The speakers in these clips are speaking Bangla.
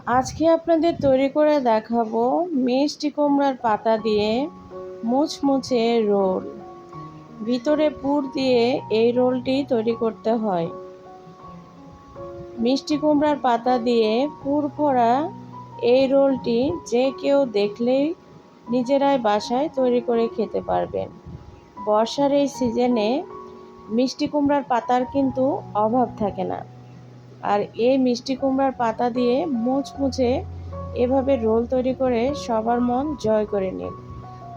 আজকে আপনাদের তৈরি করে দেখাবো মিষ্টি কুমড়ার পাতা দিয়ে মুচমুচে রোল। ভিতরে পুর দিয়ে এই রোলটি তৈরি করতে হয়। মিষ্টি কুমড়ার পাতা দিয়ে পুর ভরা এই রোলটি যে কেউ দেখলেই নিজেরাই বাসায় তৈরি করে খেতে পারবেন। বর্ষার এই সিজনে মিষ্টি কুমড়ার পাতার কিন্তু অভাব থাকে না। আর এই মিষ্টি কুমড়ার পাতা দিয়ে মুচমুচে এভাবে রোল তৈরি করে সবার মন জয় করে নিন।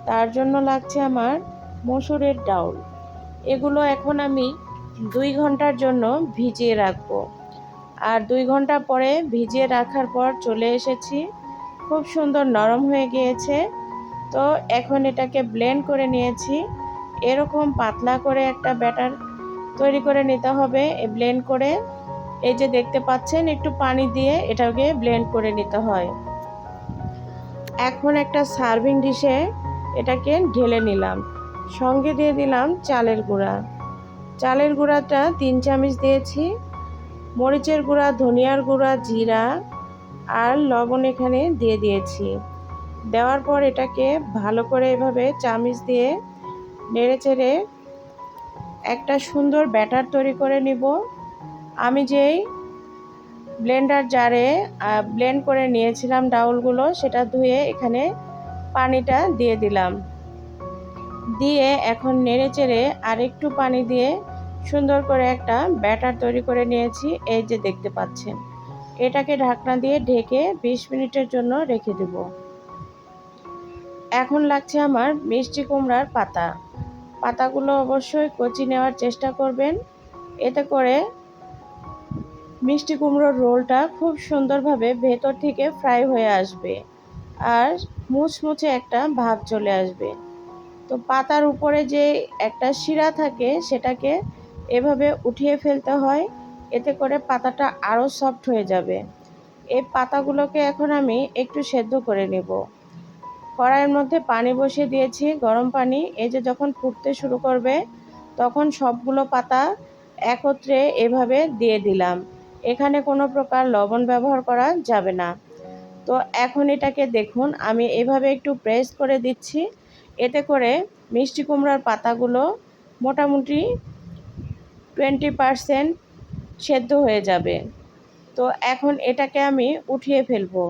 তার জন্য লাগছে আমার মসুরের ডাউল। এগুলো এখন আমি 2 ঘন্টার জন্য ভিজিয়ে রাখবো। আর 2 ঘন্টা পরে ভিজিয়ে রাখার পর চলে এসেছি, খুব সুন্দর নরম হয়ে গিয়েছে। তো এখন এটাকে ব্লেন্ড করে নিয়েছি। এরকম পাতলা করে একটা ব্যাটার তৈরি করে নিতে হবে। ব্লেন্ড করে এই যে দেখতে পাচ্ছেন, একটু পানি দিয়ে এটাকে ব্লেন্ড করে নিতে হয়। এখন একটা সার্ভিং ডিশে এটাকে ঢেলে নিলাম। সঙ্গে দিয়ে দিলাম চালের গুঁড়া। চালের গুঁড়াটা 3 চামচ দিয়েছি। মরিচের গুঁড়া, ধনিয়ার গুঁড়া, জিরা আর লবণ এখানে দিয়ে দিয়েছি। দেওয়ার পর এটাকে ভালো করে এভাবে চামচ দিয়ে নেড়েচেড়ে একটা সুন্দর ব্যাটার তৈরি করে নিব। আমি যেই ব্লেন্ডার জারে ব্লেন্ড করে নিয়েছিলাম ডাউলগুলো, সেটা ধুয়ে এখানে পানিটা দিয়ে দিলাম। দিয়ে এখন নেড়েচেড়ে আরেকটু পানি দিয়ে সুন্দর করে একটা ব্যাটার তৈরি করে নিয়েছি। এই যে দেখতে পাচ্ছেন, এটাকে ঢাকনা দিয়ে ঢেকে 20 মিনিটের জন্য রেখে দেব। এখন লাগছে আমার মিষ্টি কুমড়ার পাতা। পাতাগুলো অবশ্যই কচি নেওয়ার চেষ্টা করবেন, এতে করে মিষ্টি কুমড়োর রোলটা খুব সুন্দরভাবে ভেতর থেকে ফ্রাই হয়ে আসবে আর মুচমুচে একটা ভাব চলে আসবে। তো পাতার উপরে যে একটা শিরা থাকে সেটাকে এভাবে উঠিয়ে ফেলতে হয়, এতে করে পাতাটা আরও সফট হয়ে যাবে। এই পাতাগুলোকে এখন আমি একটু সেদ্ধ করে নেব। কড়াইয়ের মধ্যে পানি বসিয়ে দিয়েছি, গরম পানি। এই যে যখন ফুটতে শুরু করবে তখন সবগুলো পাতা একত্রে এভাবে দিয়ে দিলাম। এখানে কোনো প্রকার লবণ ব্যবহার করা যাবে না। তো এখন এটাকে দেখুন, আমি এভাবে একটু প্রেস করে দিচ্ছি, এতে করে মিষ্টি কুমড়ার পাতাগুলো মোটামুটি 20% সেদ্ধ হয়ে যাবে। তো এখন এটাকে আমি উঠিয়ে ফেলবো।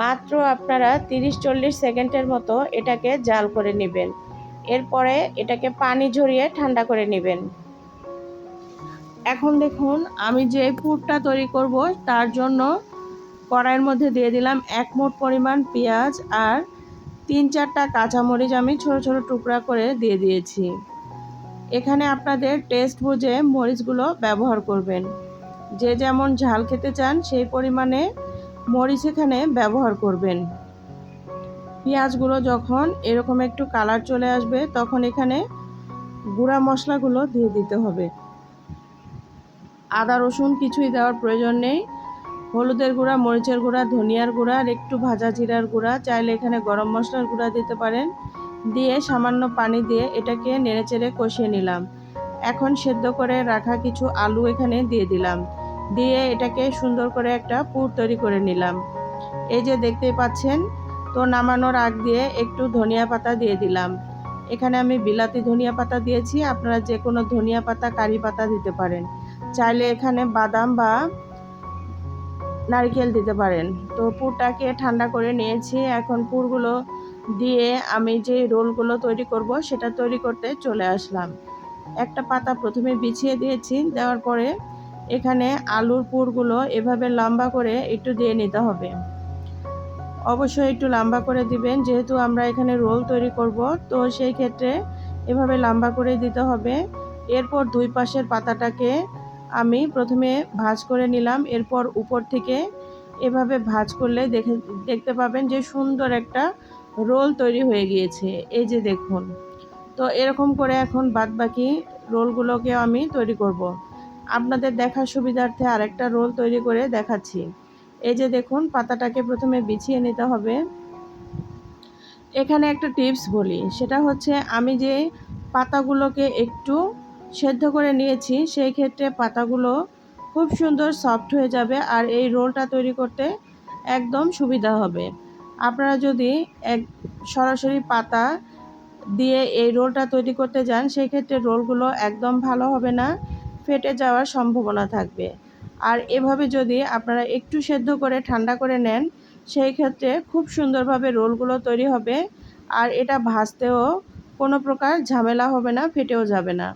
মাত্র আপনারা 30-40 সেকেন্ডের মতো এটাকে জাল করে নেবেন। এরপরে এটাকে পানি ঝরিয়ে ঠান্ডা করে নেবেন। এখন দেখুন, আমি যে পুরটা তৈরি করব তার জন্য কড়াইয়ের মধ্যে দিয়ে দিলাম 1 মুঠ পরিমাণ পেঁয়াজ আর 3-4টা কাঁচামরিচ আমি ছোট ছোট টুকরা করে দিয়ে দিয়েছি। এখানে আপনাদের টেস্ট বুঝে মরিচগুলো ব্যবহার করবেন। যে যেমন ঝাল খেতে চান সেই পরিমাণে মরিচ এখানে ব্যবহার করবেন। পেঁয়াজগুলো যখন এরকম একটু কালার চলে আসবে তখন এখানে গুঁড়া মশলাগুলো দিয়ে দিতে হবে। আদা রসুন কিছুই দেওয়ার প্রয়োজন নেই। হলুদের গুঁড়া, মরিচের গুঁড়া, ধনিয়ার গুঁড়া আর একটু ভাজা জিরার গুঁড়া, চাইলে এখানে গরম মশলার গুঁড়া দিতে পারেন। দিয়ে সামান্য পানি দিয়ে এটাকে নেড়েচেড়ে কষিয়ে নিলাম। এখন সেদ্ধ করে রাখা কিছু আলু এখানে দিয়ে দিলাম। দিয়ে এটাকে সুন্দর করে একটা পুর তৈরি করে নিলাম। এই যে দেখতেই পাচ্ছেন। তো নামানোর আগ দিয়ে একটু ধনিয়া পাতা দিয়ে দিলাম। এখানে আমি বিলাতি ধনিয়া পাতা দিয়েছি, আপনারা যে কোনো ধনিয়া পাতা, কারি পাতা দিতে পারেন। চাইলে এখানে বাদাম বা নারকেল দিতে পারেন। তো পুরটাকে ঠান্ডা করে নিয়েছি। এখন পুরগুলো দিয়ে আমি যে রোলগুলো তৈরি করব সেটা তৈরি করতে চলে আসলাম। একটা পাতা প্রথমে বিছিয়ে দিয়েছি, দেওয়ার পরে এখানে আলুর পুরগুলো এভাবে লম্বা করে একটু দিয়ে নিতে হবে। অবশ্যই একটু লম্বা করে দিবেন, যেহেতু আমরা এখানে রোল তৈরি করব, তো সেই ক্ষেত্রে এভাবে লম্বা করে দিতে হবে। এরপর 2 পাশের পাতাটাকে আমি প্রথমে ভাঁজ করে নিলাম। এরপর উপর থেকে এভাবে ভাঁজ করলে দেখতে পাবেন যে সুন্দর একটা রোল তৈরি হয়ে গিয়েছে। এই যে দেখুন। তো এরকম করে এখন বাদবাকি রোলগুলোকে আমি তৈরি করব। আপনাদের দেখার সুবিধার্থে আরেকটা রোল তৈরি করে দেখাচ্ছি। এই যে দেখুন, পাতাটাকে প্রথমে বিছিয়ে নিতে হবে। এখানে একটা টিপস বলি, সেটা হচ্ছে আমি যে পাতাগুলোকে একটু সেদ্ধ করে নিয়েছি সেই ক্ষেত্রে পাতাগুলো খুব সুন্দর সফট হয়ে যাবে আর এই রোলটা তৈরি করতে একদম সুবিধা হবে। আপনারা যদি এক সরাসরি পাতা দিয়ে এই রোলটা তৈরি করতে যান, সেক্ষেত্রে রোলগুলো একদম ভালো হবে না, ফেটে যাওয়ার সম্ভাবনা থাকবে। আর এভাবে যদি আপনারা একটু সেদ্ধ করে ঠান্ডা করে নেন, সেই ক্ষেত্রে খুব সুন্দরভাবে রোলগুলো তৈরি হবে। আর এটা ভাজতেও কোনো প্রকার ঝামেলা হবে না, ফেটেও যাবে না।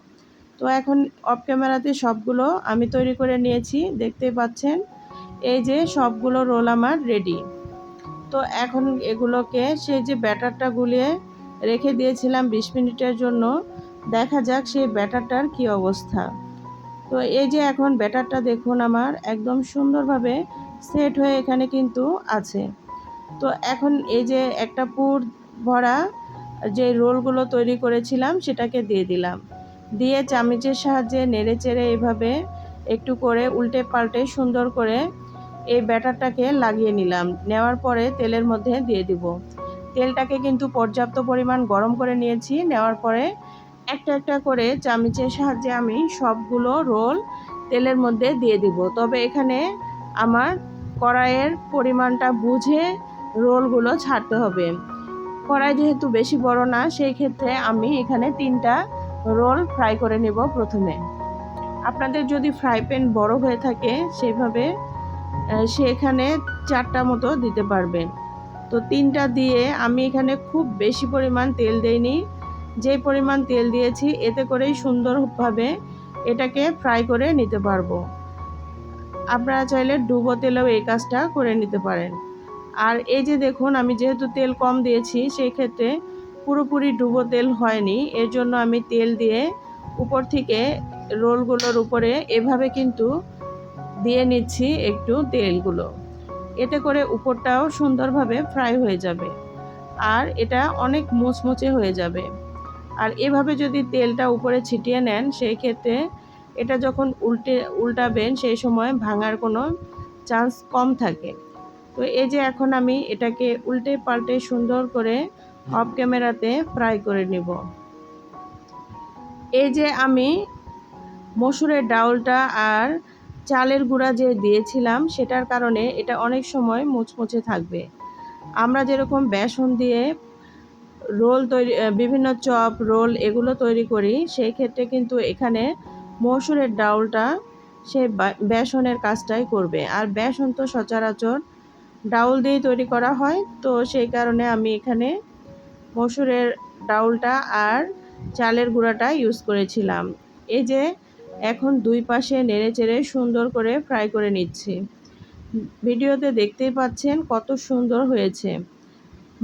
তো এখন অফ ক্যামেরাতে সবগুলো আমি তৈরি করে নিয়েছি, দেখতেই পাচ্ছেন। এই যে সবগুলো রোল আমার রেডি। তো এখন এগুলোকে সেই যে ব্যাটারটা গুলিয়ে রেখে দিয়েছিলাম 20 মিনিটের জন্য, দেখা যাক সেই ব্যাটারটার কি অবস্থা। তো এই যে এখন ব্যাটারটা দেখুন আমার একদম সুন্দরভাবে সেট হয়ে এখানে কিন্তু আছে। তো এখন এই যে একটা পুর ভরা যে রোলগুলো তৈরি করেছিলাম সেটাকে দিয়ে দিলাম, দিয়ে চামচের সাহায্যে নেড়ে চেড়ে এইভাবে একটু করে উল্টে পাল্টে সুন্দর করে এই ব্যাটারটাকে লাগিয়ে নিলাম। নেওয়ার পরে তেলের মধ্যে দিয়ে দিব। তেলটাকে কিন্তু পর্যাপ্ত পরিমাণ গরম করে নিয়েছি। নেওয়ার পরে একটা একটা করে চামচের সাহায্যে আমি সবগুলো রোল তেলের মধ্যে দিয়ে দিব। তবে এখানে আমার কড়াইয়ের পরিমাণটা বুঝে রোলগুলো ছাড়তে হবে। কড়াই যেহেতু বেশি বড় না, সেই ক্ষেত্রে আমি এখানে 3টা রোল ফ্রাই করে নেব প্রথমে। আপনাদের যদি ফ্রাই প্যান বড় হয়ে থাকে সেভাবে সেখানে 4টা মতো দিতে পারবেন। তো 3টা দিয়ে আমি এখানে খুব বেশি পরিমাণ তেল দেইনি। যে পরিমাণ তেল দিয়েছি এতে করেই সুন্দরভাবে এটাকে ফ্রাই করে নিতে পারবো। আপনারা চাইলে ডুবো তেলেও এই কাজটা করে নিতে পারেন। আর এই যে দেখুন, আমি যেহেতু তেল কম দিয়েছি সেই ক্ষেত্রে পুরোপুরি ডুবো তেল হয়নি। এর জন্য আমি তেল দিয়ে উপর থেকে রোলগুলোর উপরে এভাবে কিন্তু দিয়ে নিচ্ছি একটু তেলগুলো। এতে করে উপরটাও সুন্দরভাবে ফ্রাই হয়ে যাবে আর এটা অনেক মুচমুচে হয়ে যাবে। আর এভাবে যদি তেলটা উপরে ছিটিয়ে নেন, সেই ক্ষেত্রে এটা যখন উল্টাবেন সেই সময় ভাঙার কোনো চান্স কম থাকে। তো এই যে এখন আমি এটাকে উল্টে পাল্টে সুন্দর করে অফ ক্যামেরাতে ফ্রাই করে নেব। এই যে আমি মসুরের ডাউলটা আর চালের গুঁড়া যে দিয়েছিলাম সেটার কারণে এটা অনেক সময় মুচমুচে থাকবে। আমরা যেরকম বেসন দিয়ে রোল তৈরি, বিভিন্ন চপ রোল এগুলো তৈরি করি, সেই ক্ষেত্রে কিন্তু এখানে মসুরের ডাউলটা সেই বেসনের কাজটাই করবে। আর বেসন তো সচরাচর ডাউল দিয়েই তৈরি করা হয়, তো সেই কারণে আমি এখানে মসুরের ডাউলটা আর চালের গুঁড়াটা ইউজ করেছিলাম। এই যে এখন দুই পাশে নেড়ে চেড়ে সুন্দর করে ফ্রাই করে নিচ্ছি। ভিডিওতে দেখতেই পাচ্ছেন কত সুন্দর হয়েছে।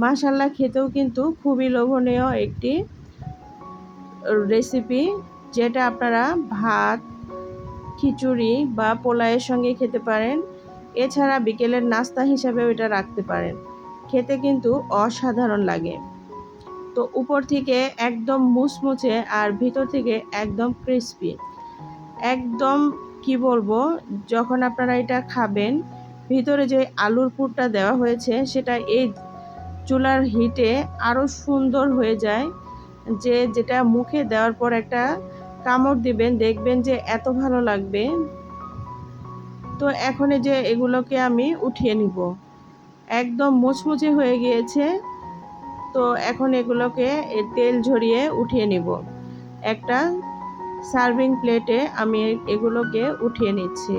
মাশাআল্লাহ, খেতেও কিন্তু খুবই লোভনীয় একটি রেসিপি, যেটা আপনারা ভাত, খিচুড়ি বা পোলাওয়ের সঙ্গে খেতে পারেন। এছাড়া বিকেলের নাস্তা হিসাবেও এটা রাখতে পারেন। খেতে কিন্তু অসাধারণ লাগে। তো উপর থেকে একদম মুচমুচে আর ভিতর থেকে একদম ক্রিস্পি। একদম কি বলবো, যখন আপনারা এটা খাবেন, ভিতরে যে আলুর পুরটা দেওয়া হয়েছে সেটা এই চুলার হিটে আরও সুন্দর হয়ে যায়, যেটা মুখে দেওয়ার পর একটা কামড় দিবেন, দেখবেন যে এত ভালো লাগবে। তো এখন এই যে এগুলোকে আমি উঠিয়ে নিব। একদম মুচমুচে হয়ে গিয়েছে। তো এখন এগুলোকে তেল ঝরিয়ে উঠিয়ে নিব। একটা সার্ভিং প্লেটে আমি এগুলোকে উঠিয়ে নিচ্ছি।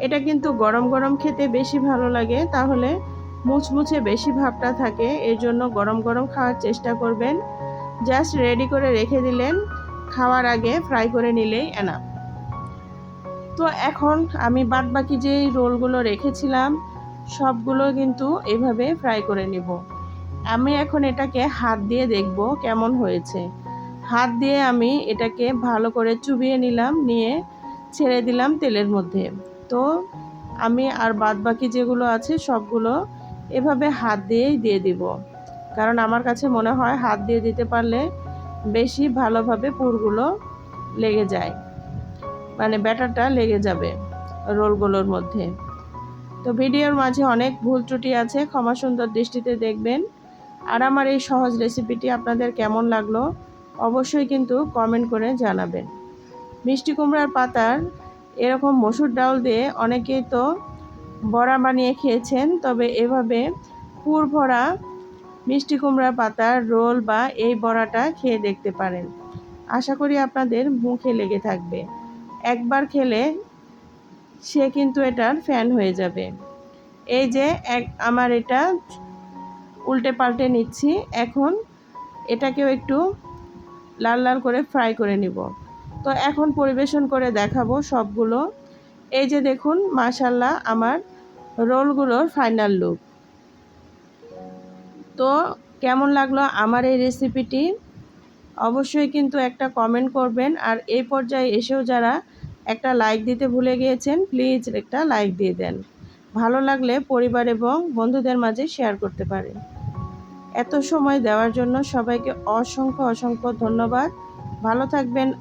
এটা কিন্তু গরম গরম খেতে বেশি ভালো লাগে, তাহলে মুচমুচে বেশি ভাবটা থাকে। এর জন্য গরম গরম খাওয়ার চেষ্টা করবেন। জাস্ট রেডি করে রেখে দিলেন, খাওয়ার আগে ফ্রাই করে নিলেই এনাফ। তো এখন আমি বাদবাকি যে রোলগুলো রেখেছিলাম সবগুলো কিন্তু এভাবে ফ্রাই করে নিব। আমি এখন এটাকে হাত দিয়ে দেখব কেমন হয়েছে। হাত দিয়ে আমি এটাকে ভালো করে চুবিয়ে নিলাম, নিয়ে ছেড়ে দিলাম তেলের মধ্যে। তো আমি আর বাদবাকি যেগুলো আছে সবগুলো এভাবে হাত দিয়েই দিয়ে দিব, কারণ আমার কাছে মনে হয় হাত দিয়ে দিতে পারলে বেশি ভালোভাবে পুরগুলো লেগে যায়, মানে ব্যাটারটা লেগে যাবে রোলগুলোর মধ্যে। তো ভিডিওর মাঝে অনেক ভুল ত্রুটি আছে, ক্ষমা সুন্দর দৃষ্টিতে দেখবেন। আর আমার এই সহজ রেসিপিটি আপনাদের কেমন লাগলো অবশ্যই কিন্তু কমেন্ট করে জানাবেন। মিষ্টি কুমড়ার পাতার এরকম মসুর ডাউল দিয়ে অনেকেই তো বড়া বানিয়ে খেয়েছেন, তবে এভাবে পুর ভরা মিষ্টি কুমড়া পাতার রোল বা এই বড়াটা খেয়ে দেখতে পারেন। আশা করি আপনাদের মুখে লেগে থাকবে। একবার খেলে সে কিন্তু এটার ফ্যান হয়ে যাবে। এই যে আমার এটা উল্টে পাল্টে নিচ্ছি। এখন এটাকেও একটু লাল লাল করে ফ্রাই করে নিব। তো এখন পরিবেশন করে দেখাবো সবগুলো। এই যে দেখুন, মাশাআল্লাহ আমার রোলগুলোর ফাইনাল লুক। তো কেমন লাগলো আমার এই রেসিপিটি অবশ্যই কিন্তু একটা কমেন্ট করবেন। আর এই পর্যায়ে এসেও যারা একটা লাইক দিতে ভুলে গিয়েছেন, প্লিজ একটা লাইক দিয়ে দেন। ভালো লাগলে পরিবার এবং বন্ধুদের মাঝে শেয়ার করতে পারেন। এত সময় দেওয়ার জন্য সবাইকে অসংখ্য অসংখ্য ধন্যবাদ। ভালো থাকবেন।